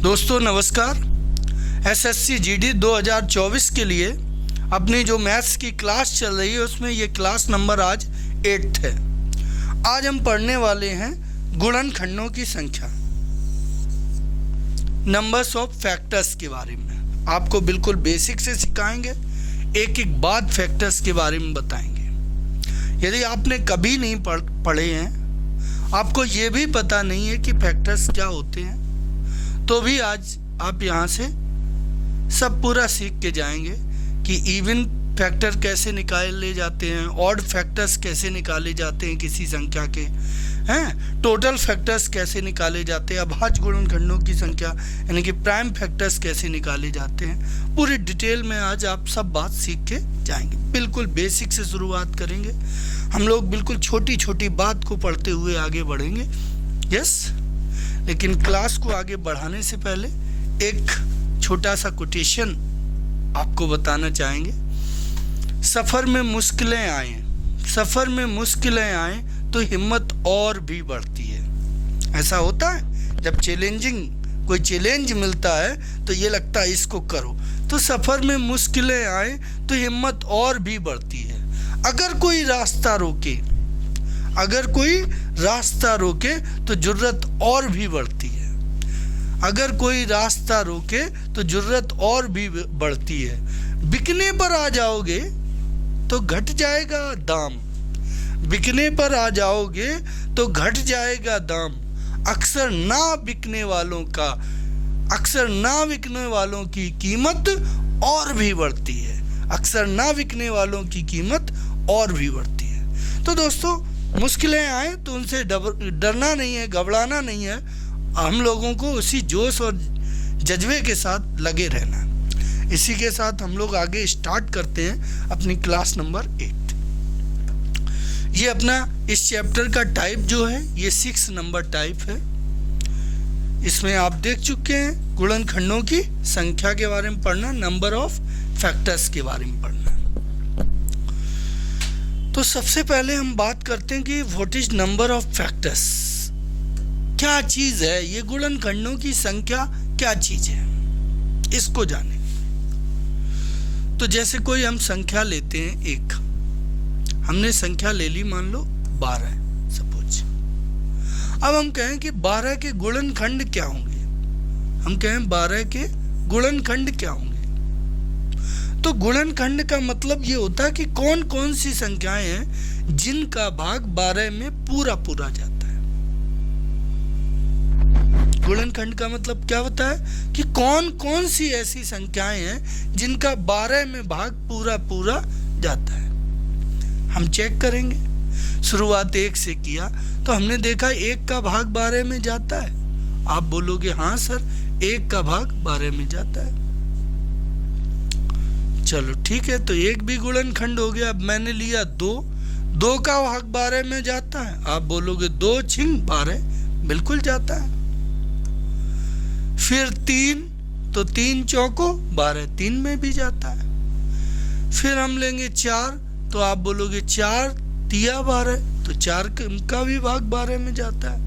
दोस्तों नमस्कार। SSC GD 2024 के लिए अपनी जो मैथ्स की क्लास चल रही है उसमें ये क्लास नंबर आज 8 है। आज हम पढ़ने वाले हैं गुणनखंडों की संख्या, नंबर्स ऑफ फैक्टर्स के बारे में। आपको बिल्कुल बेसिक से सिखाएंगे, एक एक बात फैक्टर्स के बारे में बताएंगे। यदि आपने कभी नहीं पढ़े हैं, आपको ये भी पता नहीं है कि फैक्टर्स क्या होते हैं, तो भी आज आप यहाँ से सब पूरा सीख के जाएंगे कि इवन फैक्टर कैसे निकाले जाते हैं, ऑड फैक्टर्स कैसे निकाले जाते हैं किसी संख्या के, हैं टोटल फैक्टर्स कैसे निकाले जाते हैं, अभाज्य गुणनखंडों की संख्या यानी कि प्राइम फैक्टर्स कैसे निकाले जाते हैं। पूरी डिटेल में आज आप सब बात सीख के जाएंगे। बिल्कुल बेसिक से शुरुआत करेंगे हम लोग, बिल्कुल छोटी छोटी बात को पढ़ते हुए आगे बढ़ेंगे। यस, लेकिन क्लास को आगे बढ़ाने से पहले एक छोटा सा कोटेशन आपको बताना चाहेंगे। सफ़र में मुश्किलें आए, सफ़र में मुश्किलें आए तो हिम्मत और भी बढ़ती है। ऐसा होता है जब कोई चैलेंज मिलता है तो ये लगता है इसको करो, तो सफ़र में मुश्किलें आए तो हिम्मत और भी बढ़ती है। अगर कोई रास्ता रोके तो जुर्रत और भी बढ़ती है। अगर कोई रास्ता रोके तो जुर्रत और भी बढ़ती है। बिकने पर आ जाओगे तो घट जाएगा दाम, बिकने पर आ जाओगे तो घट जाएगा दाम। अक्सर ना बिकने वालों की कीमत और भी बढ़ती है। अक्सर ना बिकने वालों की कीमत और भी बढ़ती है। तो दोस्तों, मुश्किलें आए तो उनसे डरना नहीं है, घबराना नहीं है। हम लोगों को उसी जोश और जज्बे के साथ लगे रहना है। इसी के साथ हम लोग आगे स्टार्ट करते हैं अपनी क्लास नंबर 8। ये अपना इस चैप्टर का टाइप जो है ये 6 नंबर टाइप है। इसमें आप देख चुके हैं गुणनखंडों की संख्या के बारे में पढ़ना, नंबर ऑफ फैक्टर्स के बारे में पढ़ना। तो सबसे पहले हम बात करते हैं कि what is number of factors, क्या चीज है ये गुणनखंडों की संख्या, क्या चीज है, इसको जाने। तो जैसे कोई हम संख्या लेते हैं, एक हमने संख्या ले ली, मान लो 12 सपोज। अब हम कहें कि 12 के गुणनखंड क्या होंगे, हम कहें 12 के गुणनखंड क्या होंगे। तो गुणनखंड का मतलब ये होता है कि कौन कौन सी संख्याएं हैं जिनका भाग 12 में पूरा जाता है। गुणनखंड का मतलब क्या होता है कि कौन कौन सी ऐसी संख्याएं हैं जिनका 12 में भाग पूरा जाता है। हम चेक करेंगे। शुरुआत 1 से किया तो हमने देखा 1 का भाग 12 में जाता है। आप बोलोगे हाँ सर 1 का भाग 12 में जाता है। चलो ठीक है, तो 1 भी गुणनखंड हो गया। अब मैंने लिया 2 का भाग 12 में जाता है। आप बोलोगे 2 छिंग 12 बिल्कुल जाता है। फिर 3, तो 3 चौको 12 3 में भी जाता है। फिर हम लेंगे 4, तो आप बोलोगे 4 तिया 12, तो 4 का भी भाग 12 में जाता है।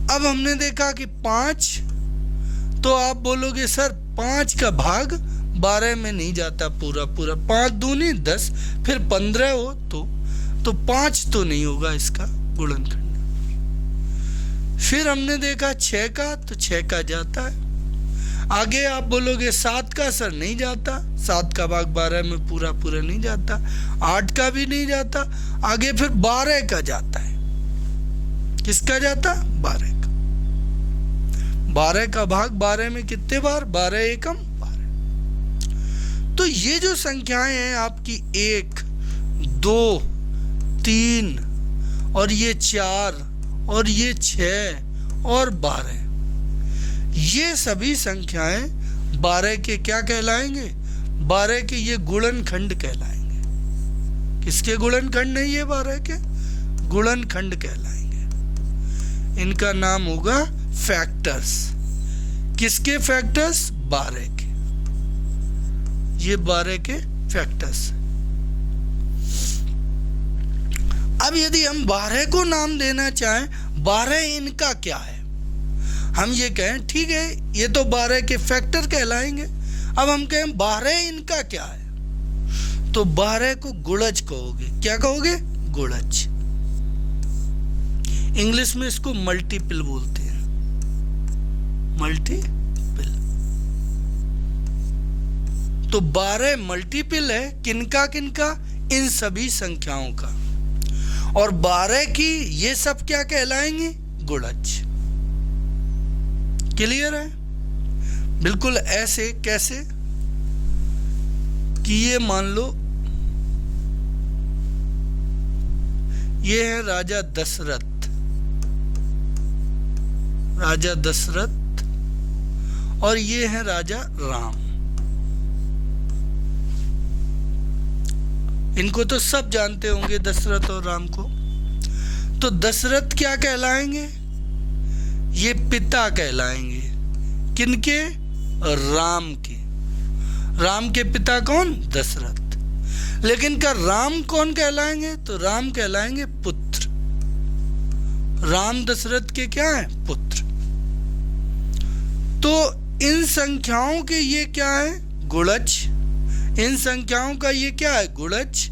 अब हमने देखा कि 5, तो आप बोलोगे सर 5 का भाग 12 में नहीं जाता पूरा। 5 दूनी 10, फिर 15 हो तो 5 तो नहीं होगा इसका गुणनखंड। फिर हमने देखा 6 का, तो 6 का जाता है। आगे आप बोलोगे 7 का सर नहीं जाता, 7 का भाग 12 में पूरा नहीं जाता। 8 का भी नहीं जाता। आगे फिर 12 का जाता है। किसका जाता? 12 का। 12 का भाग 12 में कितने बार? 12 एकम 12। तो ये जो संख्याएं हैं आपकी 1, 2, 3 और ये 4 और ये 6 और 12, ये सभी संख्याएं 12 के क्या कहलाएंगे? 12 के ये गुणनखंड कहलाएंगे। किसके गुणनखंड है ये? 12 के गुणनखंड कहलाएंगे। इनका नाम होगा फैक्टर्स। किसके फैक्टर्स? 12 के। ये 12 के फैक्टर्स। अब यदि हम 12 को नाम देना चाहें, 12 इनका क्या है, हम ये कहें ठीक है ये तो 12 के फैक्टर कहलाएंगे, अब हम कहें 12 इनका क्या है, तो 12 को गुणज कहोगे। क्या कहोगे? गुणज। इंग्लिश में इसको मल्टीपल बोलते हैं, मल्टीपल। तो 12 मल्टीपल है किनका किनका? इन सभी संख्याओं का। और 12 की ये सब क्या कहलाएंगे? गुणज। क्लियर है? बिल्कुल ऐसे कैसे कि ये मान लो ये है राजा दशरथ, राजा दशरथ, और ये है राजा राम। इनको तो सब जानते होंगे, दशरथ और राम को। तो दशरथ क्या कहलाएंगे? ये पिता कहलाएंगे किनके? राम के। राम के पिता कौन? दशरथ। लेकिन क्या राम कौन कहलाएंगे? तो राम कहलाएंगे पुत्र। राम दशरथ के क्या है? पुत्र। तो इन संख्याओं के ये क्या है? गुणज। इन संख्याओं का ये क्या है? गुणज।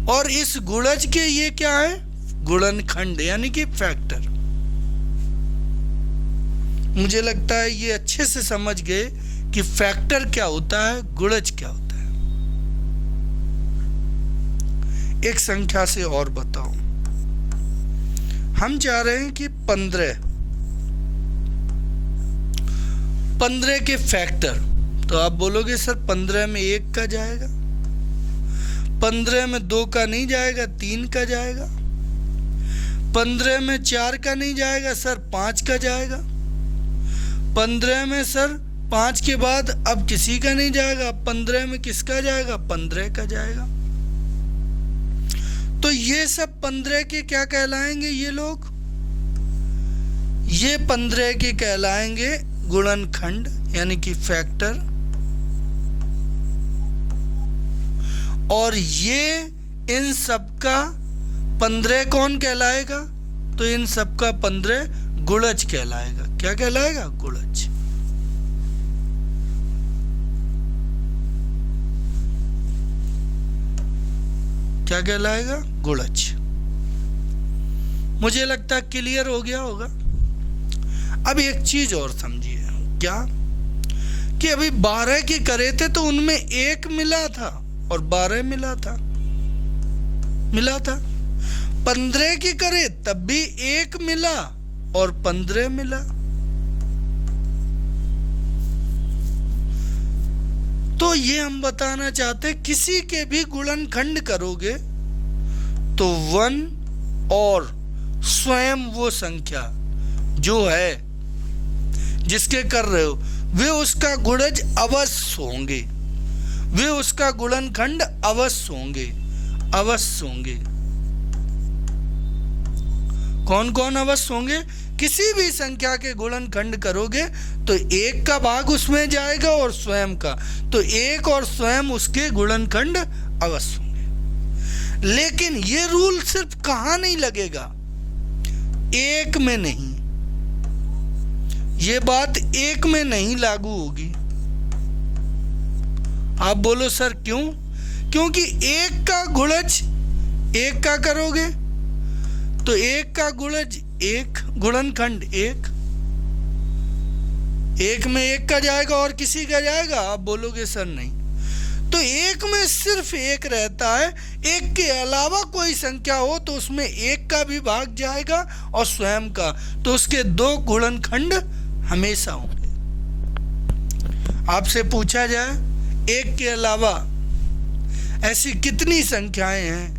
और इस गुणज के ये क्या है? गुणनखंड यानी कि फैक्टर। मुझे लगता है ये अच्छे से समझ गए कि फैक्टर क्या होता है, गुणज क्या होता है। एक संख्या से और बताओ। हम चाह रहे हैं कि 15 के फैक्टर। तो आप बोलोगे सर 15 में 1 का जाएगा, 15 में 2 का नहीं जाएगा, 3 का जाएगा, 15 में 4 का नहीं जाएगा सर, 5 का जाएगा, 15 में सर 5 के बाद अब किसी का नहीं जाएगा, 15 में किसका जाएगा? 15 का जाएगा। तो ये सब 15 के क्या कहलाएंगे? ये लोग ये 15 के कहलाएंगे गुणनखंड यानी कि फैक्टर। और ये इन सब का 15 कौन कहलाएगा? तो इन सब का 15 गुणज कहलाएगा। क्या कहलाएगा? गुणज। क्या कहलाएगा? गुणज। मुझे लगता है क्लियर हो गया होगा। अब एक चीज और समझिए, क्या कि अभी 12 के करे थे तो उनमें 1 मिला था और 12 मिला था, 15 की करे तब भी 1 मिला और 15 मिला। तो ये हम बताना चाहते हैं किसी के भी गुणनखंड करोगे तो 1 और स्वयं वो संख्या जो है जिसके कर रहे हो वे उसका गुणज अवश्य होंगे, वे उसका गुणनखंड अवश्य होंगे। कौन कौन अवश्य होंगे? किसी भी संख्या के गुणनखंड करोगे तो 1 का भाग उसमें जाएगा और स्वयं का, तो 1 और स्वयं उसके गुणनखंड अवश्य होंगे। लेकिन ये रूल सिर्फ कहां नहीं लगेगा? 1 में नहीं। ये बात 1 में नहीं लागू होगी। आप बोलो सर क्यों? क्योंकि 1 का गुणज 1 का करोगे तो 1 का गुणज 1, गुणनखंड 1 में 1 का जाएगा और किसी का जाएगा? आप बोलोगे सर नहीं। तो 1 में सिर्फ 1 रहता है, 1 के अलावा कोई संख्या हो तो उसमें 1 का भी भाग जाएगा और स्वयं का, तो उसके 2 गुणनखंड हमेशा होंगे। आपसे पूछा जाए 1 के अलावा ऐसी कितनी संख्याएं हैं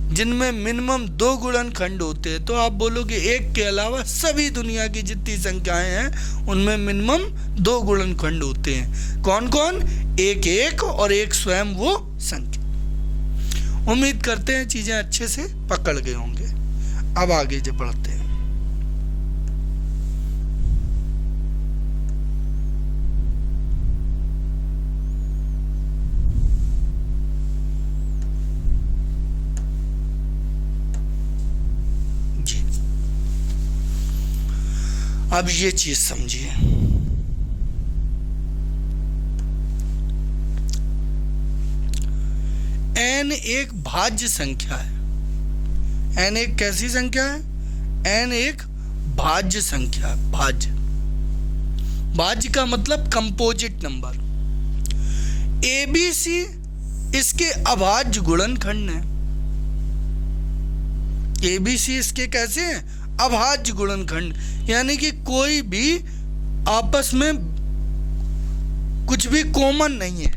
जिनमें मिनिमम 2 गुणनखंड होते हैं? तो आप बोलोगे 1 के अलावा सभी दुनिया की जितनी संख्याएं हैं उनमें मिनिमम 2 गुणनखंड होते हैं। कौन कौन? 1 और 1 स्वयं वो संख्या। उम्मीद करते हैं चीजें अच्छे से पकड़ गए होंगे। अब आगे जो बढ़ते हैं, अब ये चीज समझिए, n एक भाज्य संख्या है। n एक कैसी संख्या है? n एक भाज्य संख्या है। भाज्य, भाज्य का मतलब कंपोजिट नंबर। ABC इसके अभाज्य गुणनखंड है। ABC इसके कैसे हैं? अभाज्य गुणनखंड, यानी कि कोई भी आपस में कुछ भी कॉमन नहीं है,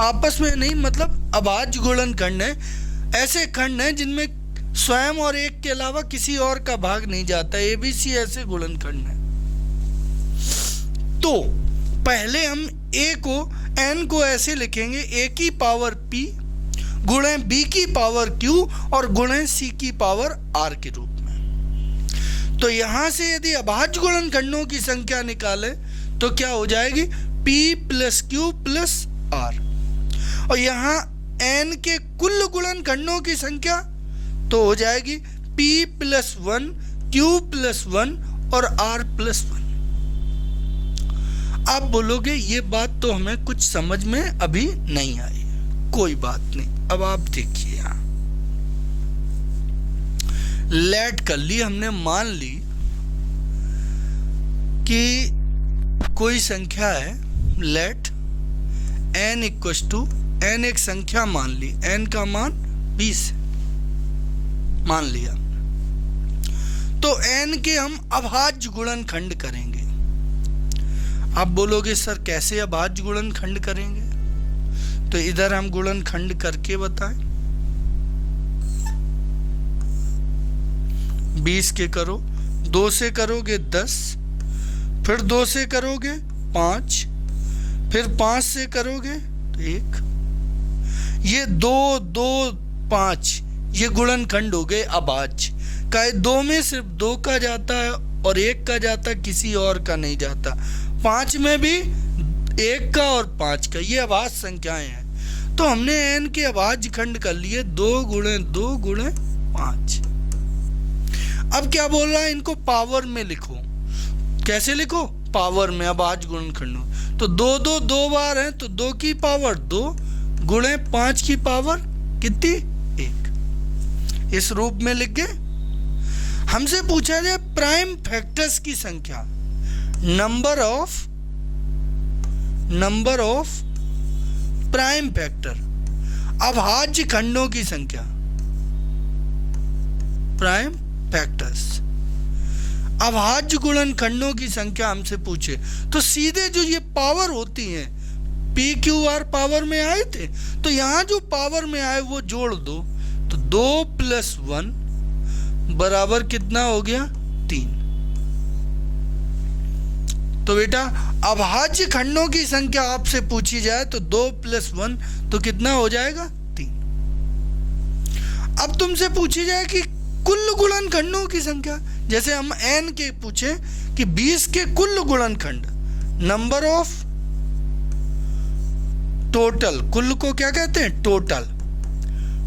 आपस में नहीं, मतलब अभाज्य गुणनखंड है। ऐसे खंड हैं जिनमें स्वयं और एक के अलावा किसी और का भाग नहीं जाता। ABC ऐसे गुणनखंड है। तो पहले हम a को, n को ऐसे लिखेंगे, a की पावर p गुणे b की पावर q और गुणे c की पावर r के रूप में। तो यहां से यदि अभाज्य गुणनखंडों की संख्या निकाले तो क्या हो जाएगी? p plus q plus r। और यहाँ n के कुल गुणनखंडों की संख्या तो हो जाएगी p प्लस 1, q प्लस 1 और r प्लस 1। आप बोलोगे ये बात तो हमें कुछ समझ में अभी नहीं आई। कोई बात नहीं, अब आप देखिए, यहां लेट कर ली हमने। मान ली कि कोई संख्या है, let n equals to, n एक संख्या मान ली, n का मान 20 मान लिया। तो n के हम अभाज्य गुणनखंड करेंगे। आप बोलोगे सर कैसे अभाज्य गुणनखंड करेंगे? तो इधर हम गुणनखंड करके बताएं। 20 के करो, 2 से करोगे 10, फिर 2 से करोगे 5, फिर 5 से करोगे तो 1। ये 2, 2, 5 ये गुणनखंड हो गए अभाज्य। का 2 में सिर्फ 2 का जाता है और 1 का जाता है, किसी और का नहीं जाता। 5 में भी 1 का और 5 का, ये अभाज्य संख्याएं हैं। तो हमने n के अभाज्य खंड कर लिए 2 गुणे 2 गुणे 5। अब क्या बोल रहा है? इनको पावर में लिखो। कैसे लिखो? पावर में अभाज्य गुणनखंड। तो 2 2 2 बार है, तो 2 की पावर 2 गुणे 5 की पावर कितनी? 1। इस रूप में लिख गए। हमसे पूछा जाए प्राइम फैक्टर्स की संख्या, नंबर ऑफ प्राइम फैक्टर, अभाज्य खंडों की संख्या, प्राइम फैक्टर्स, अभाज्य गुणनखंडों की संख्या हमसे पूछे तो सीधे जो ये पावर होती हैं, p q r पावर में आए थे, तो यहां जो पावर में आए वो जोड़ दो। तो 2 प्लस 1 बराबर कितना हो गया? 3। तो बेटा अभाज्य खंडों की संख्या आपसे पूछी जाए तो 2 प्लस 1 तो कितना हो जाएगा? 3। अब तुमसे पूछी जाए कि कुल गुणनखंडों की संख्या, जैसे हम n के पूछे कि 20 के कुल गुणनखंड, नंबर ऑफ टोटल, कुल को क्या कहते हैं? टोटल।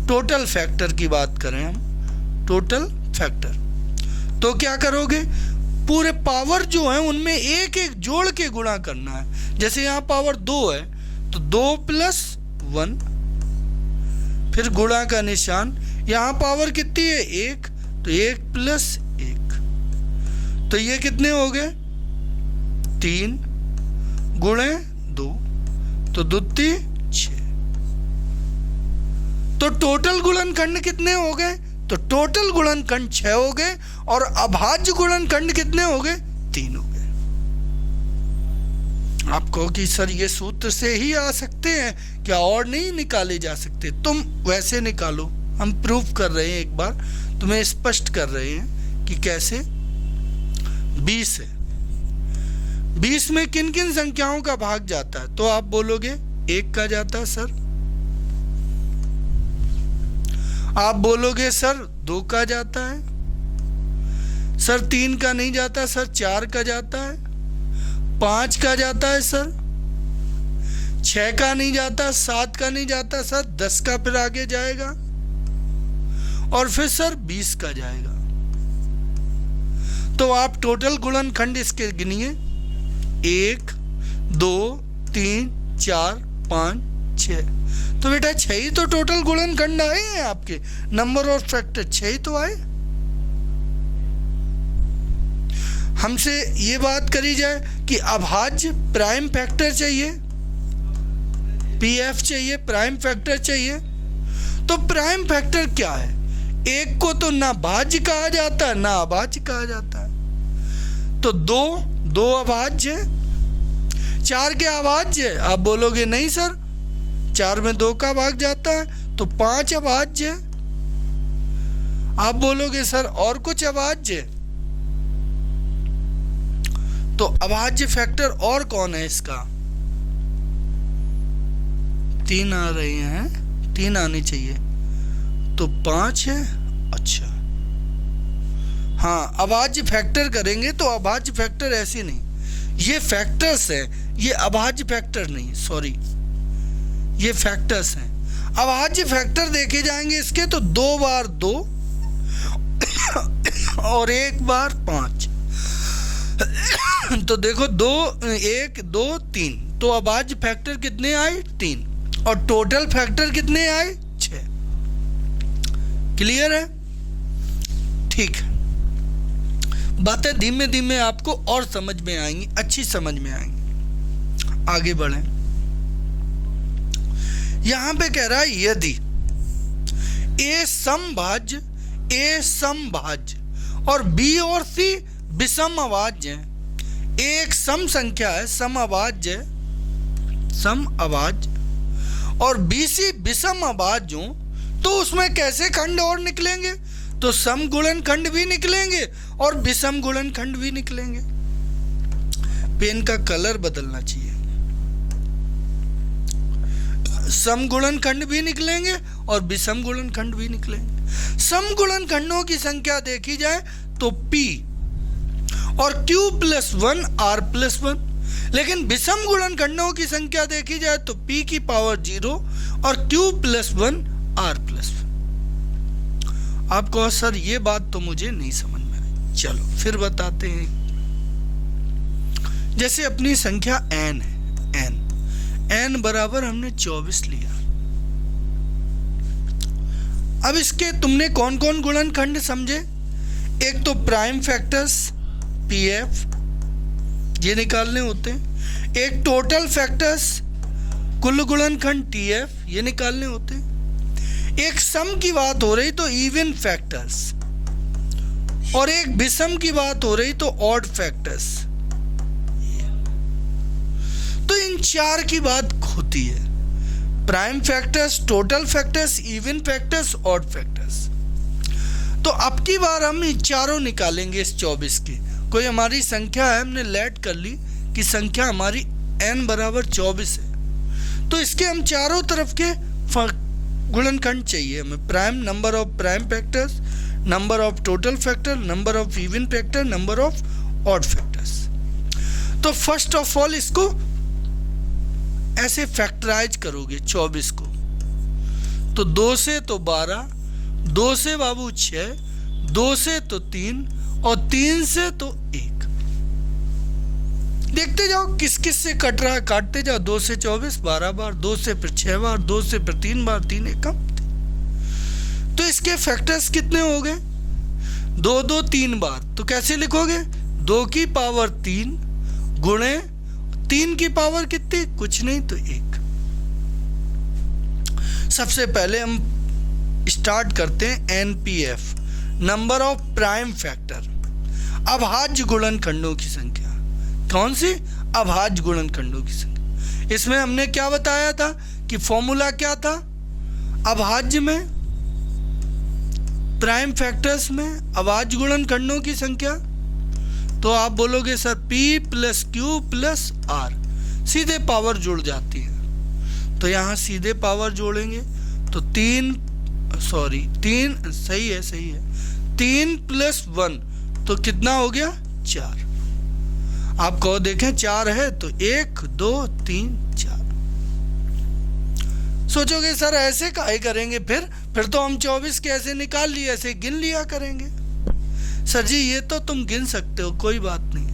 टोटल फैक्टर की बात करें हम, टोटल फैक्टर, तो क्या करोगे? पूरे पावर जो है उनमें एक एक जोड़ के गुणा करना है। जैसे यहाँ पावर 2 है तो 2 प्लस 1, फिर गुणा का निशान। यहाँ पावर कितनी है? 1, तो 1 प्लस 1, तो ये कितने हो गए? 3 गुणे 2, तो 2 6। तो टोटल गुणनखंड कितने हो गए? तो टोटल गुणनखंड 6 हो गए और अभाज्य गुणनखंड कितने हो गए? 3 हो गए। आप कहो कि सर ये सूत्र से ही आ सकते हैं क्या, और नहीं निकाले जा सकते? तुम वैसे निकालो, हम प्रूफ कर रहे हैं, एक बार तुम्हें स्पष्ट कर रहे हैं कि कैसे। 20 है, 20 में किन किन संख्याओं का भाग जाता है? तो आप बोलोगे 1 का जाता है सर, आप बोलोगे सर 2 का जाता है, सर 3 का नहीं जाता, सर 4 का जाता है, 5 का जाता है सर, 6 का नहीं जाता, 7 का नहीं जाता सर, 10 का फिर आगे जाएगा और फिर सर 20 का जाएगा। तो आप टोटल गुणनखंड इसके गिनिए, 1 2 3 4 5 6। तो बेटा 6 ही तो टोटल गुणनखंड आए हैं आपके, नंबर और फैक्टर 6 ही तो आए। हमसे ये बात करी जाए कि अभाज्य प्राइम फैक्टर चाहिए, पीएफ चाहिए, प्राइम फैक्टर चाहिए। तो प्राइम फैक्टर क्या है? एक को तो ना भाज्य कहा जाता है ना अभाज्य कहा जाता है। तो दो अभाज्य है, 4 के अभाज्य है। आप बोलोगे नहीं सर 4 में 2 का भाग जाता है, तो 5 अभाज्य है। आप बोलोगे सर और कुछ अभाज्य है, तो अभाज्य फैक्टर और कौन है इसका? 3 आ रहे हैं, 3 आने चाहिए, तो 5 है। अच्छा हाँ, अभाज्य फैक्टर करेंगे तो अभाज्य फैक्टर ऐसे नहीं, ये फैक्टर्स है, ये अभाज्य फैक्टर नहीं, सॉरी ये फैक्टर्स हैं। अभाज्य फैक्टर देखे जाएंगे इसके तो 2 बार 2 और 1 बार 5। तो देखो 2 1 2 3, तो अभाज्य फैक्टर कितने आए? 3, और टोटल फैक्टर कितने आए? 6। क्लियर है? ठीक है, बातें धीमे धीमे आपको और समझ में आएंगी, अच्छी समझ में आएंगी। आगे बढ़ें। यहां पे कह रहा है यदि ए समभाज्य और बी और सी विषम अभाज्य है। एक सम संख्या है, सम अभाज्य और बीसी विषम अभाज्य हो, तो उसमें कैसे खंड और निकलेंगे? तो सम गुणनखंड भी निकलेंगे और विषम गुणनखंड भी निकलेंगे। पेन का कलर बदलना चाहिए। सम गुणनखंड भी निकलेंगे और विषम गुणनखंड भी निकलेंगे। सम गुणनखंडों की संख्या देखी जाए तो P और Q + 1 R + 1, लेकिन विषम गुणनखंडों की संख्या देखी जाए तो P की पावर 0 और Q + 1 R + 1। आपको सर ये बात तो मुझे नहीं समझ में आई, चलो फिर बताते हैं। जैसे अपनी संख्या n है, n बराबर हमने 24 लिया। अब इसके तुमने कौन कौन गुणनखंड समझे? एक तो प्राइम फैक्टर्स पीएफ ये निकालने होते हैं, एक टोटल फैक्टर्स कुल गुणनखंड टीएफ ये निकालने होते हैं, एक सम की बात हो रही तो इवन फैक्टर्स, और एक विषम की बात हो रही तो ऑड फैक्टर्स। तो इन 4 की बात होती है, prime factors, total factors, even factors, odd factors. तो अब की बार हम इन चारों निकालेंगे इस 24 के। कोई हमारी संख्या है, हमने लेट कर ली कि संख्या हमारी n बराबर 24 है, तो इसके हम चारों तरफ के गुणनखंड चाहिए हमें। Prime, number of prime factors, number of total factor, number of even factor, number of odd factors. तो फर्स्ट ऑफ ऑल इसको ऐसे फैक्टराइज करोगे 24 को, तो 2 से तो 12, 2 से बाबू 6, 2 से तो 3 और 3 से तो 1। देखते जाओ किस किस से कट रहा है, काटते जाओ। 2 से 24 12 बार, 2 से फिर 6 बार, 2 से फिर 3 बार, 3 एकम। तो इसके फैक्टर्स कितने हो गए? 2 2 3 बार। तो कैसे लिखोगे? 2 की पावर 3 गुणे 3 की पावर कितनी? कुछ नहीं तो 1। सबसे पहले हम स्टार्ट करते हैं NPF, number of prime factor, अभाज्य गुणनखंडों की संख्या। कौन सी? अभाज्य गुणनखंडों की संख्या। इसमें हमने क्या बताया था कि फॉर्मूला क्या था? अभाज्य में, प्राइम फैक्टर्स में अभाज्य गुणनखंडों की संख्या। तो आप बोलोगे सर P + Q + R, सीधे पावर जुड़ जाती है, तो यहाँ सीधे पावर जोड़ेंगे तो 3 सही है 3 + 1 तो कितना हो गया? 4। आप कहो देखें 4 है तो 1 2 3 4। सोचोगे सर ऐसे काहे करेंगे, फिर तो हम 24 के ऐसे निकाल लिए, ऐसे गिन लिया करेंगे। सर जी ये तो तुम गिन सकते हो, कोई बात नहीं,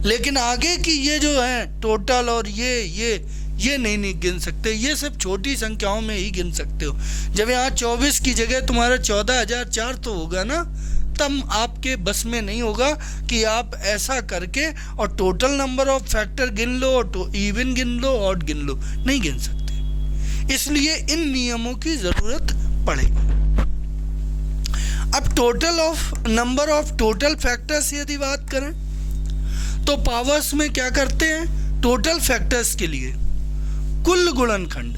लेकिन आगे की ये जो है टोटल और ये नहीं गिन सकते, ये सिर्फ छोटी संख्याओं में ही गिन सकते हो। जब यहाँ 24 की जगह तुम्हारा 14,004 तो होगा ना, तब आपके बस में नहीं होगा कि आप ऐसा करके और टोटल नंबर ऑफ फैक्टर गिन लो और इवन गिन लो, ऑड गिन लो, नहीं गिन सकते। इसलिए इन नियमों की जरूरत पड़ेगी। अब नंबर ऑफ टोटल फैक्टर्स यदि बात करें तो पावर्स में क्या करते हैं, टोटल फैक्टर्स के लिए कुल गुणनखंड,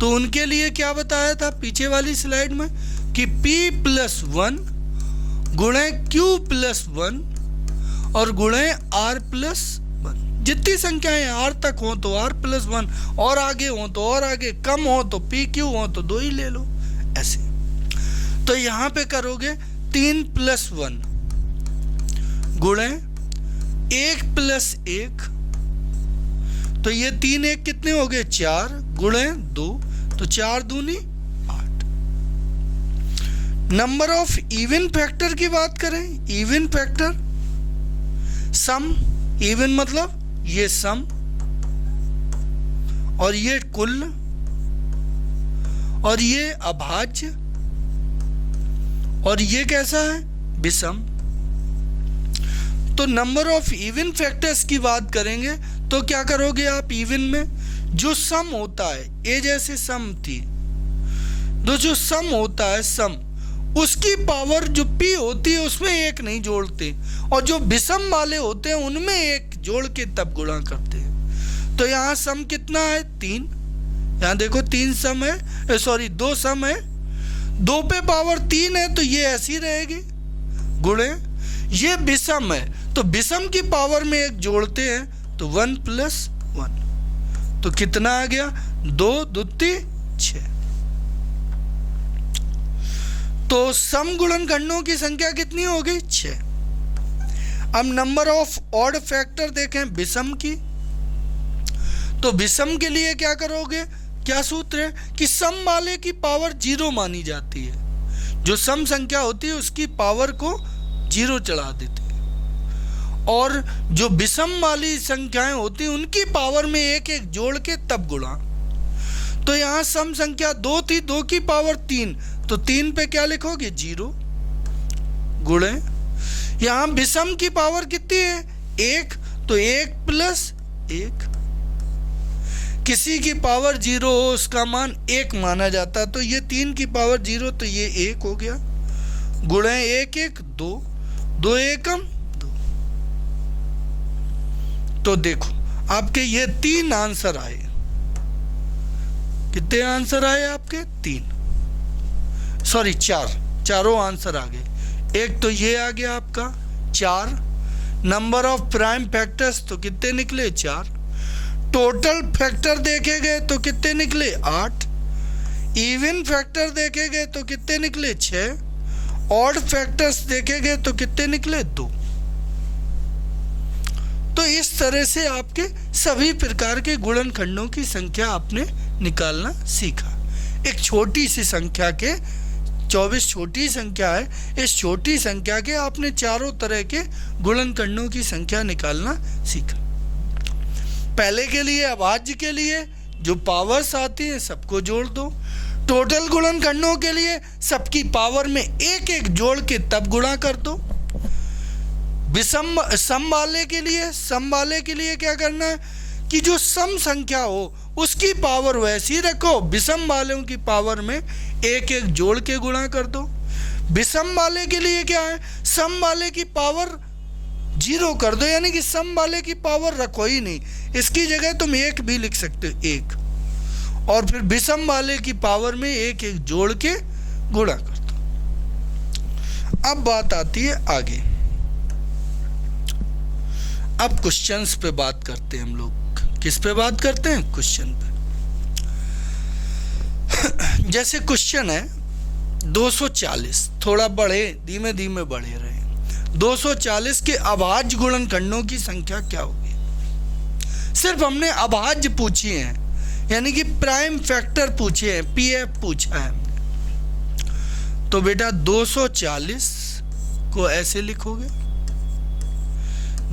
तो उनके लिए क्या बताया था पीछे वाली स्लाइड में कि p+1 गुणे q+1 और गुणे r+1। जितनी संख्याएं r तक हो तो r+1, और आगे हो तो और आगे, कम हो तो pq हो तो 2 ही ले लो, ऐसे। तो यहाँ पे करोगे 3+1 गुणे 1+1, तो ये 3 1 कितने हो गए 4 गुणे 2, तो 4 दूनी 8। नंबर ऑफ इवन फैक्टर की बात करें, इवन फैक्टर सम, इवन मतलब ये सम और ये कुल और ये अभाज्य और ये कैसा है विषम। तो नंबर ऑफ इवन फैक्टर्स की बात करेंगे तो क्या करोगे आप, इवन में जो सम होता है, ए जैसे सम थी, तो जो सम होता है सम, उसकी पावर जो p होती है उसमें 1 नहीं जोड़ते, और जो विषम वाले होते हैं उनमें 1 जोड़ के तब गुणा करते हैं। तो यहाँ सम कितना है 3, यहाँ देखो 3 सम है, सॉरी 2 सम है, 2 पे पावर 3 है तो ये ऐसी रहेगी, गुणे ये विषम है तो विषम की पावर में 1 जोड़ते हैं तो 1+1, तो कितना आ गया 2 दूती 6। तो सम गुणनखंडों की संख्या कितनी हो गई 6। अब नंबर ऑफ ऑड फैक्टर देखें विषम की, तो विषम के लिए क्या करोगे, क्या सूत्र है कि सम वाले की पावर 0 मानी जाती है, जो सम संख्या होती है उसकी पावर को 0 चढ़ा देते हैं, और जो विषम वाली संख्याएं होती हैं उनकी पावर में 1 1 जोड़ के तब गुणा। तो यहाँ सम संख्या 2 थी, 2 की पावर 3, तो 3 पे क्या लिखोगे 0 गुणे, यहाँ विषम की पावर कितनी है 1, तो 1+1, किसी की पावर 0 हो उसका मान 1 माना जाता, तो ये 3 की पावर 0 तो ये 1 हो गया, गुणे 1 1 2, 2 1 2। तो देखो आपके ये 3 आंसर आए, कितने आंसर आए आपके 3, सॉरी 4, चारों आंसर आ गए। एक तो ये आ गया आपका 4, नंबर ऑफ प्राइम फैक्टर्स तो कितने निकले 4, टोटल फैक्टर देखे गए तो कितने निकले 8, इवन फैक्टर देखे गए तो कितने निकले 6, ऑड फैक्टर्स देखे गए तो कितने निकले 2। तो इस तरह से आपके सभी प्रकार के गुणनखंडों की संख्या आपने निकालना सीखा। एक छोटी सी संख्या के 24 छोटी संख्या है, इस छोटी संख्या के आपने चारों तरह के गुणनखंडों की संख्या निकालना सीखा। पहले के लिए अभाज्य के लिए जो पावर्स आती है सबको जोड़ दो, टोटल गुणनखंडों के लिए सबकी पावर में 1 1 जोड़ के तब गुणा कर दो। विषम सम वाले के लिए क्या करना है कि जो सम संख्या हो उसकी पावर वैसी रखो, विषम वालों की पावर में 1 1 जोड़ के गुणा कर दो। विषम वाले के लिए क्या है, सम वाले की पावर 0 कर दो, यानी कि सम वाले की पावर रखो ही नहीं, इसकी जगह तुम 1 भी लिख सकते हो 1, और फिर विषम वाले की पावर में 1 1 जोड़ के गुणा कर दो। अब बात आती है आगे, अब क्वेश्चंस पे बात करते हैं हम लोग। किस पे बात करते हैं, क्वेश्चन पे। जैसे क्वेश्चन है 240, थोड़ा बढ़े, धीमे धीमे बढ़े रहे। 240 के अभाज्य गुणनखंडों की संख्या क्या होगी। सिर्फ हमने अभाज्य पूछी है, यानी कि प्राइम फैक्टर पूछे हैं, पीएफ पूछा है हमने। तो बेटा 240 को ऐसे लिखोगे,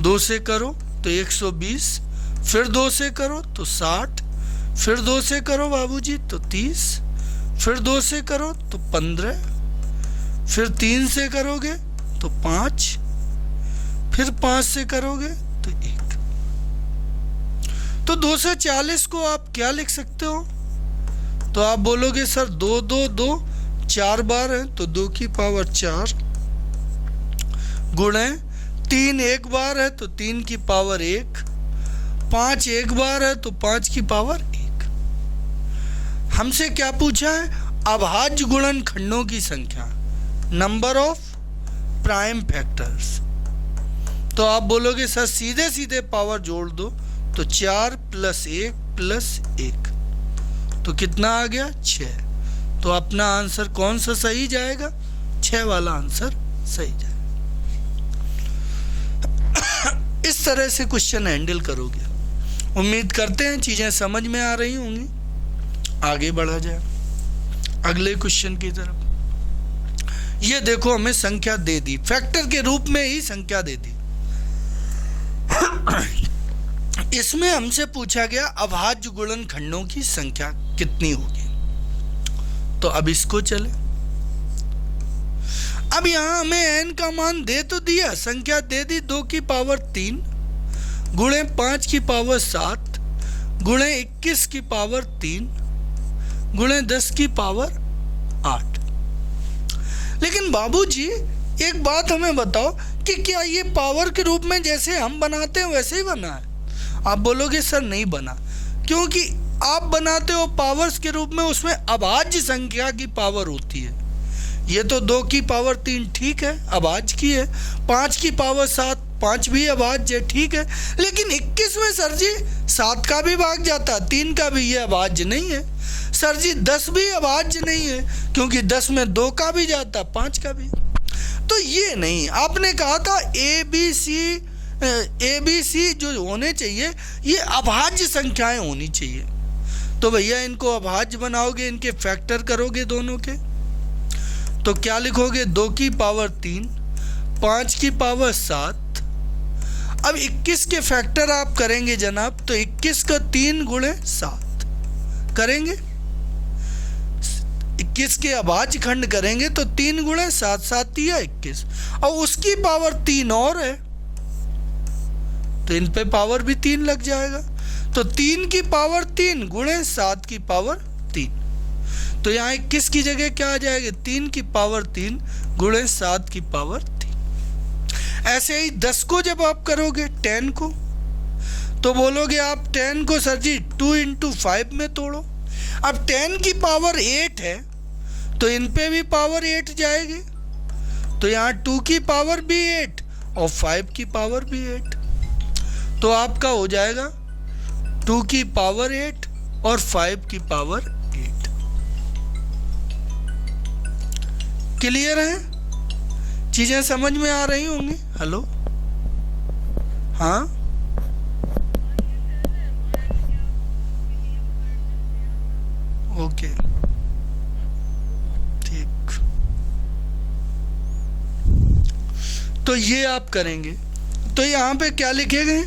2 से करो तो 120, फिर 2 से करो तो 60, फिर 2 से करो बाबूजी तो 30, फिर 2 से करो तो 15, फिर 3 से करोगे तो 5, फिर 5 से करोगे तो 1। तो 240 को आप क्या लिख सकते हो? तो आप बोलोगे सर 2 2 2 4 बार है तो 2 की पावर 4 गुणे 3 एक बार है तो 3 की पावर 1, 5 एक बार है तो 5 की पावर 1। हमसे क्या पूछा है? अभाज्य गुणनखंडों की संख्या, नंबर ऑफ प्राइम फैक्टर्स। तो आप बोलोगे सर सीधे सीधे पावर जोड़ दो तो 4 + 1 + 1 तो कितना आ गया? 6। तो अपना आंसर कौन सा सही जाएगा? 6 वाला आंसर सही जाएगा। इस तरह से क्वेश्चन हैंडल करोगे। उम्मीद करते हैं चीजें समझ में आ रही होंगी। आगे बढ़ा जाए अगले क्वेश्चन की तरफ। ये देखो हमें संख्या दे दी, फैक्टर के रूप में ही संख्या दे दी। इसमें हमसे पूछा गया अभाज्य गुणनखंडों की संख्या कितनी होगी। तो अब इसको चले, अब यहां हमें n का मान दे तो दिया, संख्या दे दी 2 की पावर 3 गुणे 5 की पावर 7 गुणे 21 की पावर 3 गुणे 10 की पावर 8। लेकिन बाबूजी एक बात हमें बताओ कि क्या ये पावर के रूप में जैसे हम बनाते हैं वैसे ही बना है? आप बोलोगे सर नहीं बना, क्योंकि आप बनाते हो पावर्स के रूप में, उसमें अभाज्य संख्या की पावर होती है। ये तो 2 की पावर 3 ठीक है, अभाज्य की है, 5 की पावर 7 5 भी अभाज्य है, ठीक है। लेकिन 21 में सर जी 7 का भी भाग जाता, 3 का भी, ये अभाज्य नहीं है। सर जी 10 भी अभाज्य नहीं है, क्योंकि 10 में 2 का भी जाता, 5 का भी। तो ये नहीं, आपने कहा था ए बी सी जो होने चाहिए ये अभाज्य संख्याएं होनी चाहिए। तो भैया इनको अभाज्य बनाओगे, इनके फैक्टर करोगे दोनों के, तो क्या लिखोगे? 2 की पावर 3 5 की पावर 7। अब 21 के फैक्टर आप करेंगे जनाब, तो 21 का 3 गुणे 7 करेंगे, 21 के अभाज्य खंड करेंगे तो 3 गुणे 7 7 या 21, और उसकी पावर 3 और है तो इन पे पावर भी 3 लग जाएगा। तो 3 की पावर 3 गुणे 7 की पावर 3, तो यहाँ 21 की जगह क्या आ जाएगी? 3 की पावर 3 गुणे 7 की पावर 3। ऐसे ही 10 को जब आप करोगे 10 को, तो बोलोगे आप 10 को सर जी 2 × 5 में तोड़ो। अब 10 की पावर 8 है तो इन पे भी पावर 8 जाएगी, तो यहाँ 2 की पावर भी 8 और 5 की पावर भी 8, तो आपका हो जाएगा 2 की पावर 8 और 5 की पावर 8। क्लियर है? चीजें समझ में आ रही होंगी? हेलो, हाँ ओके ठीक। तो ये आप करेंगे, तो यहाँ पे क्या लिखे गए?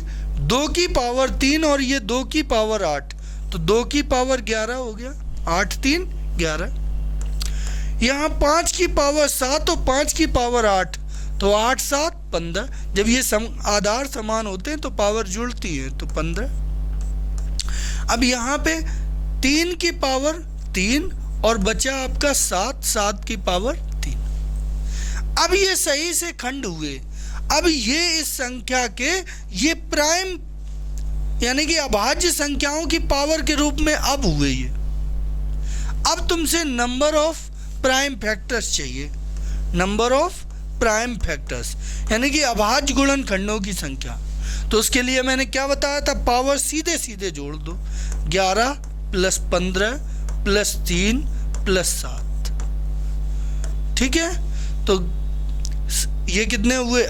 2 की पावर 3 और ये 2 की पावर 8, तो 2 की पावर 11 हो गया, 8 3 11। यहाँ 5 की पावर 7 और 5 की पावर 8, तो 8 7 15। जब ये आधार समान होते हैं तो पावर जुड़ती है, तो 15। अब यहाँ पे 3 की पावर 3 और बचा आपका 7 7 की पावर 3। अब ये सही से खंड हुए। अब ये इस संख्या के ये प्राइम यानी कि अभाज्य संख्याओं की पावर के रूप में अब हुए ये। अब तुमसे नंबर ऑफ प्राइम फैक्टर्स चाहिए, नंबर ऑफ प्राइम फैक्टर्स यानी कि अभाज्य गुणनखंडों की संख्या। तो उसके लिए मैंने क्या बताया था? पावर सीधे सीधे जोड़ दो, 11 + 15 + 3 + 7। ठीक है, तो ये कितने हुए?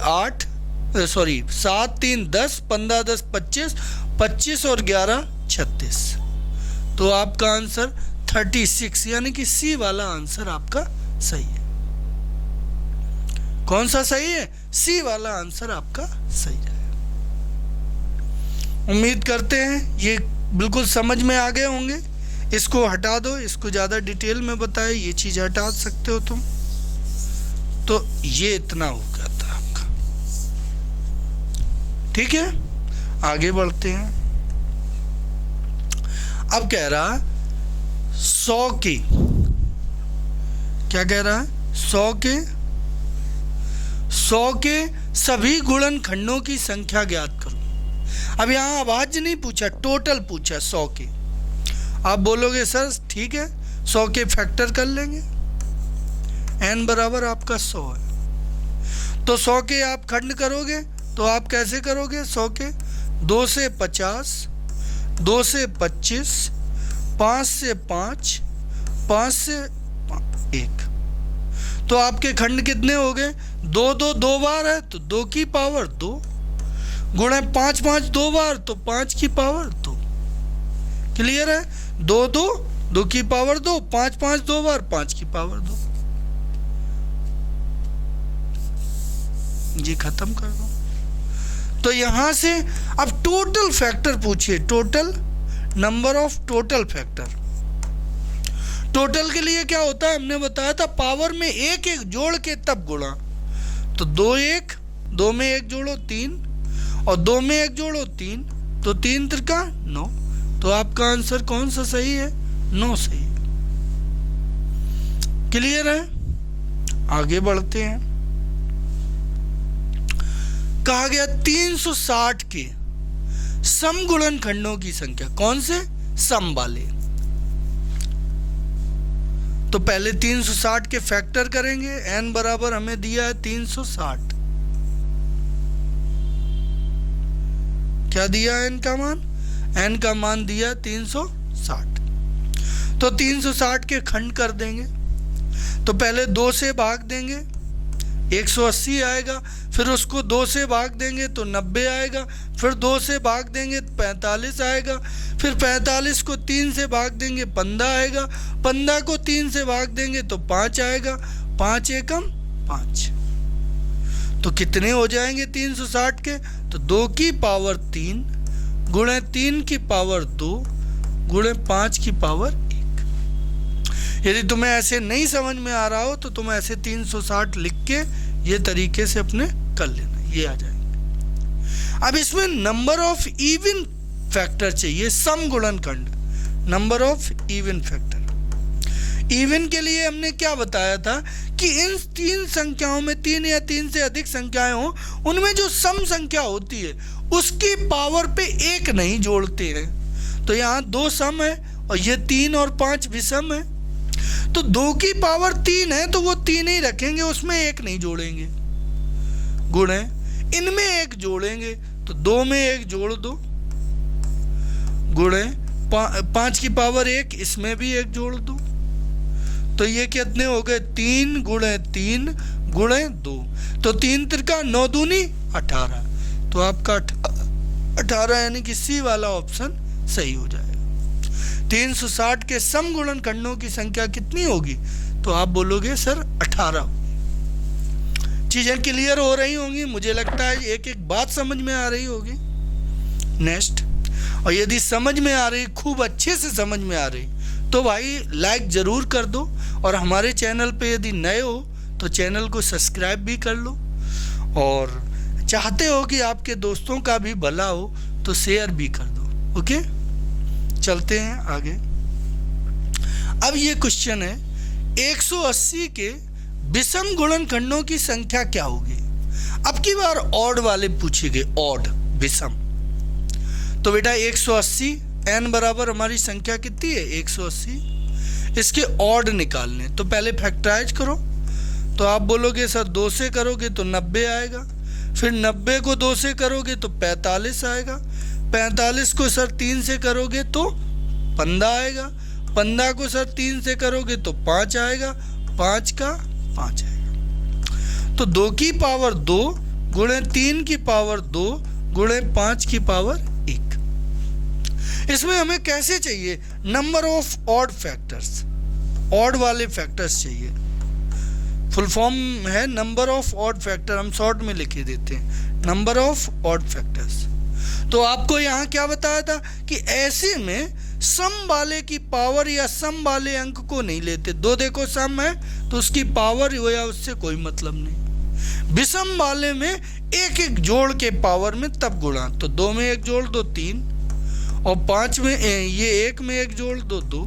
7 3 10 15 10 25 25 और 11 36। तो आपका आंसर 36 यानी कि सी वाला आंसर आपका सही है। कौन सा सही है? सी वाला आंसर आपका सही है। उम्मीद करते हैं ये बिल्कुल समझ में आ गए होंगे। इसको हटा दो, इसको ज़्यादा डिटेल में बताए, ये चीज़ हटा सकते हो तुम। तो ये इतना हो गया था आपका। ठीक है, आगे बढ़ते हैं। अब कह रहा 100 के, क्या कह रहा है? 100 के सभी गुणनखंडों की संख्या ज्ञात करो। अब यहाँ आवाज नहीं पूछा, टोटल पूछा 100 के। आप बोलोगे सर ठीक है 100 के फैक्टर कर लेंगे, n बराबर आपका 100 है। तो 100 के आप खंड करोगे तो आप कैसे करोगे? 100 के 2 से 50, 2 से 25, 5 से 5, 5 से 1। तो आपके खंड कितने हो गए? 2 2 2 बार है तो 2 की पावर 2, गुणे 5 5 2 बार तो 5 की पावर 2। क्लियर है? 2 2 2 की पावर 2, 5 5 2 बार 5 की पावर 2। ये खत्म कर दो। तो यहां से अब टोटल फैक्टर पूछिए, total number of total factor. Total के लिए क्या होता है? हमने बताया था पावर में एक एक जोड़ के तब गुणा। तो 2 1, 2 में 1 जोड़ो 3, और 2 में 1 जोड़ो 3, तो 3 त्रिका 9। तो आपका आंसर कौन सा सही है? 9 सही है। क्लियर है? आगे बढ़ते हैं। कहा गया 360 के समगुणन खंडों की संख्या। कौन से? सम वाले। तो पहले 360 के फैक्टर करेंगे। n बराबर हमें दिया है 360। क्या दिया है n का मान? n का मान दिया 360। तो 360 के खंड कर देंगे। तो पहले 2 से भाग देंगे 180 आएगा, फिर उसको 2 से भाग देंगे तो 90 आएगा, फिर 2 से भाग देंगे 45 आएगा, फिर 45 को 3 से भाग देंगे 15 आएगा, 15 को 3 से भाग देंगे तो 5 आएगा, 5 एकम 5। तो कितने हो जाएंगे 360 के? तो 2 की पावर 3 गुणे 3 की पावर 2 गुणे 5 की पावर 1। यदि तुम्हें ऐसे नहीं समझ में आ रहा हो तो तुम ऐसे 360 लिख के ये तरीके से अपने कर लेना, ये आ जाएंगे। अब इसमें नंबर ऑफ इवन फैक्टर चाहिए, सम गुणनखंड, number of even factor. Even के लिए हमने क्या बताया था कि इन 3 संख्याओं में 3 या 3 से अधिक संख्याएं हो, उनमें जो सम संख्या होती है उसकी पावर पे 1 नहीं जोड़ते हैं। तो यहाँ 2 सम है और ये 3 और 5 विषम है। तो 2 की पावर 3 है तो वो 3 ही रखेंगे, उसमें 1 नहीं जोड़ेंगे। गुणे इनमें 1 जोड़ेंगे तो 2 में 1 जोड़ दो, गुणे 5 की पावर 1 इसमें भी 1 जोड़ दो। तो ये कितने हो गए? 3 गुणे 3 गुणे 2। तो 3 त्रिका 9 दूनी 18। तो आपका 18 यानी कि सी वाला ऑप्शन सही हो जाएगा। 360 के सम गुणनखंडों की संख्या कितनी होगी? तो आप बोलोगे सर 18। चीजें क्लियर हो रही होंगी, मुझे लगता है एक एक बात समझ में आ रही होगी। नेक्स्ट, और यदि समझ में आ रही, खूब अच्छे से समझ में आ रही, तो भाई लाइक जरूर कर दो, और हमारे चैनल पे यदि नए हो तो चैनल को सब्सक्राइब भी कर लो, और चाहते हो कि आपके दोस्तों का भी भला हो तो शेयर भी कर दो। ओके, चलते हैं आगे। अब ये क्वेश्चन है 180 के विषम गुणनखंडों की संख्या क्या होगी? अब की बार ऑड वाले पूछे गए, ऑड विषम। तो बेटा 180 n बराबर हमारी संख्या कितनी है? 180। इसके ऑड निकालने तो पहले फैक्टराइज करो। तो आप बोलोगे सर 2 से करोगे तो 90 आएगा, फिर 90 को 2 से करोगे तो 45 आएगा, 45 को सर 3 से करोगे तो 15 आएगा, 15 को सर 3 से करोगे तो 5 आएगा, 5 का 5 आएगा। तो 2 की पावर 2 गुणे 3 की पावर 2 गुणे 5 की पावर 1। इसमें हमें कैसे चाहिए? Number of odd factors, odd वाले फैक्टर्स चाहिए। फुल फॉर्म है नंबर ऑफ ऑड फैक्टर, हम शॉर्ट में लिख देते हैं नंबर ऑफ ऑड फैक्टर्स। तो आपको यहाँ क्या बताया था कि ऐसे में सम वाले की पावर या सम वाले अंक को नहीं लेते। दो देखो सम है तो उसकी पावर या उससे कोई मतलब नहीं। विषम वाले में एक एक जोड़ के पावर में तब गुणा, तो 2 में 1 जोड़ दो 3, और 5 में ये 1 में 1 जोड़ दो 2,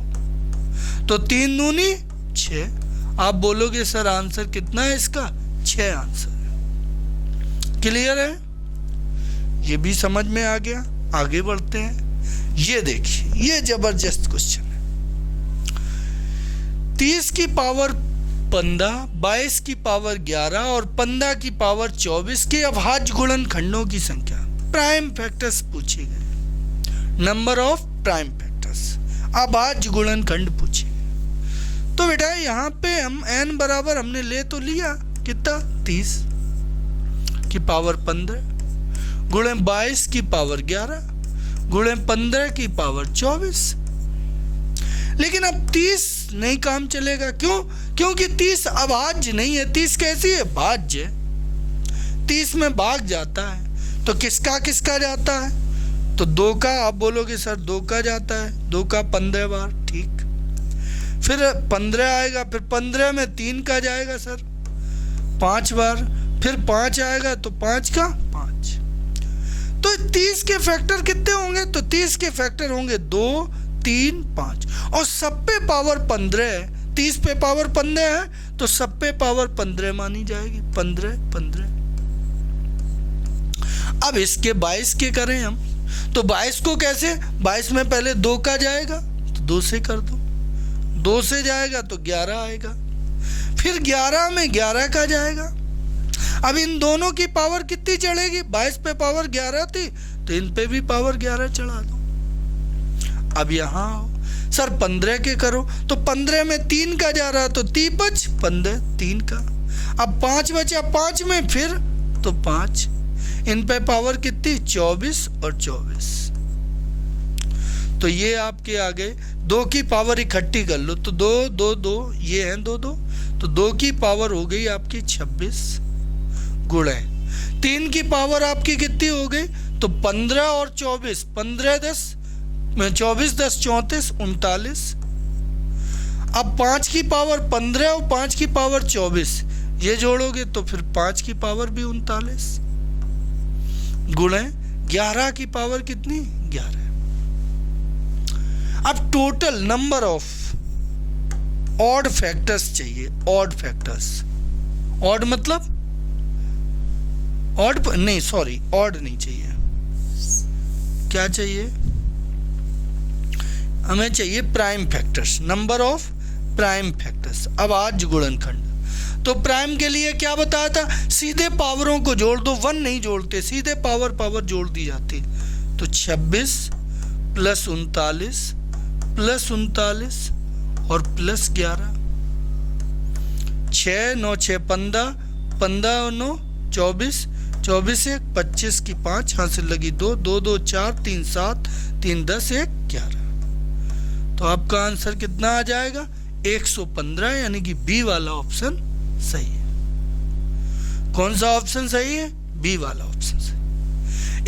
तो 3 दूनी 6। आप बोलोगे सर आंसर कितना है इसका? 6 आंसर है। क्लियर है? ये भी समझ में आ गया। आगे बढ़ते हैं। ये देखिए, ये जबरदस्त क्वेश्चन है। 30 की पावर 15, 22 की पावर 11 और 15 की पावर 24 के अभाज्य गुणनखंडों की संख्या, प्राइम फैक्टर्स पूछे गए। नंबर ऑफ प्राइम फैक्टर्स, अभाज्य गुणनखंड पूछे गए। तो बेटा यहाँ पे हम n बराबर हमने ले तो लिया कितना? 30 की पावर 15 गुणे 22 की पावर 11 गुणे 15 की पावर 24। लेकिन अब 30 नहीं काम चलेगा। क्यों? क्योंकि 30 अभाज्य नहीं है। 30 कैसी है? भाज्य। 30 में भाग जाता है तो किसका किसका जाता है? तो 2 का। आप बोलोगे सर 2 का जाता है, 2 का 15 बार, ठीक। फिर 15 आएगा, फिर 15 में 3 का जाएगा सर 5 बार, फिर 5 आएगा तो 5 का 5। तो 30 के फैक्टर कितने होंगे? तो 30 के फैक्टर होंगे 2, 3, 5, और सब पे पावर 15 है। 30 पे पावर 15 है तो सब पे पावर 15 मानी जाएगी। 15 15। अब इसके 22 के करें हम, तो 22 को कैसे? 22 में पहले 2 का जाएगा तो 2 से कर दो, 2 से जाएगा तो 11 आएगा, फिर 11 में 11 का जाएगा। अब इन दोनों की पावर कितनी चढ़ेगी? 22 पे पावर 11 थी तो इन पे भी पावर 11 चढ़ा दो। अब यहाँ आओ सर 15 के करो, तो 15 में 3 का जा रहा तो 3 5 15 3 का। अब 5 बचा, 5 में फिर तो 5, इन पे पावर कितनी? 24 और 24। तो ये आपके आ गए। 2 की पावर इकट्ठी कर लो तो 2 2 2, ये हैं 2 2, तो 2 की पावर हो गई आपकी 26 गुणे 3 की पावर आपकी कितनी हो गई? तो 15 और 24, 15 10 24 10 34 39। अब 5 की पावर 15 और 5 की पावर 24 ये जोड़ोगे तो फिर 5 की पावर भी 39 गुणे 11 की पावर कितनी? 11। अब total number of odd factors चाहिए। ऑड फैक्टर्स, ऑड मतलब ऑड नहीं, सॉरी ऑड नहीं चाहिए। क्या चाहिए? हमें चाहिए prime factors, number of prime factors, अभाज्य गुणनखंड। तो प्राइम के लिए क्या बताया था? सीधे पावरों को जोड़ दो, 1 नहीं जोड़ते, सीधे पावर जोड़ दी जाती। तो 26 प्लस 39 प्लस 39 और प्लस 11, 6 9 6 15, 15 और 9 24, 24 1 25 की 5, यहाँ से लगी 2 2 2 4 3 7 3 10 1 11। तो आपका आंसर कितना आ जाएगा? 115, यानी कि बी वाला ऑप्शन सही है। कौन सा ऑप्शन सही है? बी वाला ऑप्शन सही।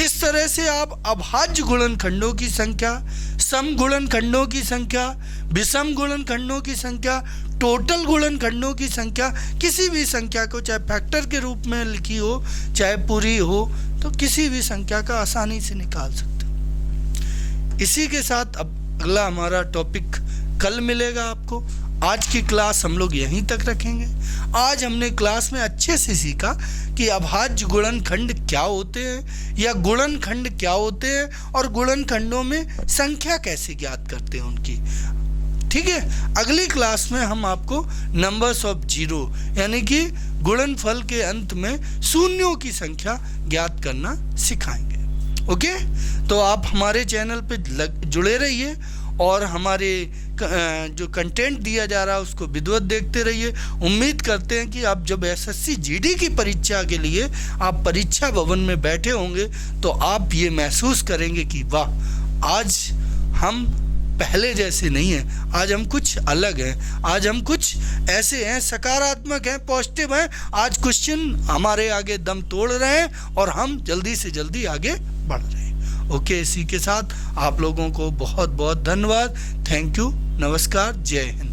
इस तरह से आप अभाज्य गुणनखंडों की संख्या, सम गुणनखंडों की संख्या, विषम गुणनखंडों की संख्या, टोटल गुणनखंडों की संख्या, किसी भी संख्या को चाहे फैक्टर के रूप में लिखी हो चाहे पूरी हो, तो किसी भी संख्या का आसानी से निकाल सकते हो। इसी के साथ अब अगला हमारा टॉपिक कल मिलेगा आपको। आज की क्लास हम लोग यहीं तक रखेंगे। आज हमने क्लास में अच्छे से सीखा कि अभाज्य गुणनखंड क्या होते हैं या गुणनखंड क्या होते हैं और गुणनखंडों में संख्या कैसे ज्ञात करते हैं उनकी। ठीक है, अगली क्लास में हम आपको नंबर्स ऑफ जीरो यानी कि गुणनफल के अंत में शून्यों की संख्या ज्ञात करना सिखाएंगे। ओके, तो आप हमारे चैनल पे जुड़े रहिए और हमारे जो कंटेंट दिया जा रहा है उसको विधिवत देखते रहिए। उम्मीद करते हैं कि आप जब एसएससी जीडी की परीक्षा के लिए आप परीक्षा भवन में बैठे होंगे तो आप ये महसूस करेंगे कि वाह, आज हम पहले जैसे नहीं है। आज हम कुछ अलग हैं, आज हम कुछ ऐसे हैं, सकारात्मक हैं, पॉजिटिव हैं। आज क्वेश्चन हमारे आगे दम तोड़ रहे हैं और हम जल्दी से जल्दी आगे बढ़ रहे हैं। ओके, इसी के साथ आप लोगों को बहुत बहुत धन्यवाद। थैंक यू, नमस्कार, जय हिंद।